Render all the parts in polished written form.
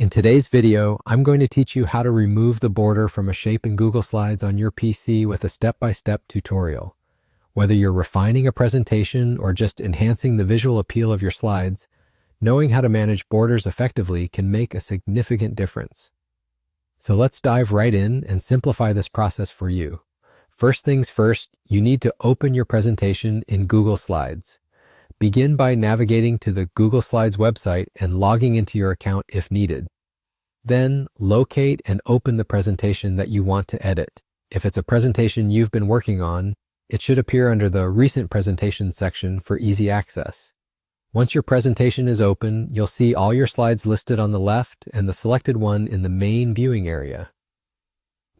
In today's video, I'm going to teach you how to remove the border from a shape in Google Slides on your PC with a step-by-step tutorial. Whether you're refining a presentation or just enhancing the visual appeal of your slides, knowing how to manage borders effectively can make a significant difference. So let's dive right in and simplify this process for you. First things first, you need to open your presentation in Google Slides. Begin by navigating to the Google Slides website and logging into your account if needed. Then, locate and open the presentation that you want to edit. If it's a presentation you've been working on, it should appear under the Recent Presentations section for easy access. Once your presentation is open, you'll see all your slides listed on the left and the selected one in the main viewing area.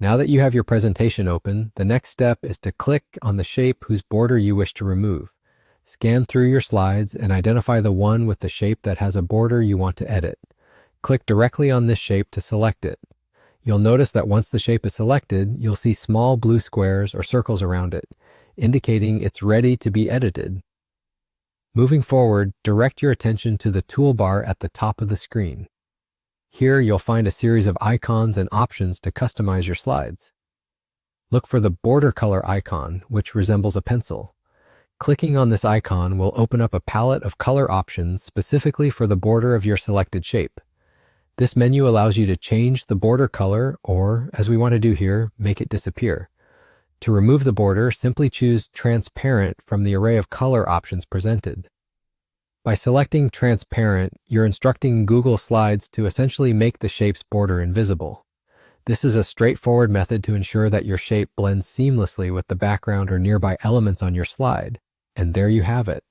Now that you have your presentation open, the next step is to click on the shape whose border you wish to remove. Scan through your slides and identify the one with the shape that has a border you want to edit. Click directly on this shape to select it. You'll notice that once the shape is selected, you'll see small blue squares or circles around it, indicating it's ready to be edited. Moving forward, direct your attention to the toolbar at the top of the screen. Here, you'll find a series of icons and options to customize your slides. Look for the border color icon, which resembles a pencil. Clicking on this icon will open up a palette of color options specifically for the border of your selected shape. This menu allows you to change the border color or, as we want to do here, make it disappear. To remove the border, simply choose Transparent from the array of color options presented. By selecting Transparent, you're instructing Google Slides to essentially make the shape's border invisible. This is a straightforward method to ensure that your shape blends seamlessly with the background or nearby elements on your slide. And there you have it.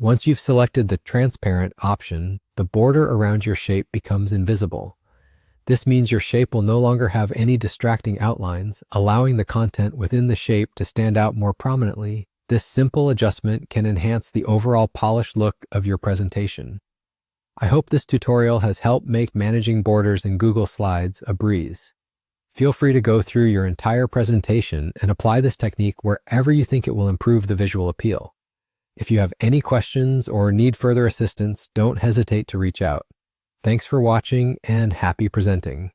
Once you've selected the Transparent option, the border around your shape becomes invisible. This means your shape will no longer have any distracting outlines, allowing the content within the shape to stand out more prominently. This simple adjustment can enhance the overall polished look of your presentation. I hope this tutorial has helped make managing borders in Google Slides a breeze. Feel free to go through your entire presentation and apply this technique wherever you think it will improve the visual appeal. If you have any questions or need further assistance, don't hesitate to reach out. Thanks for watching and happy presenting.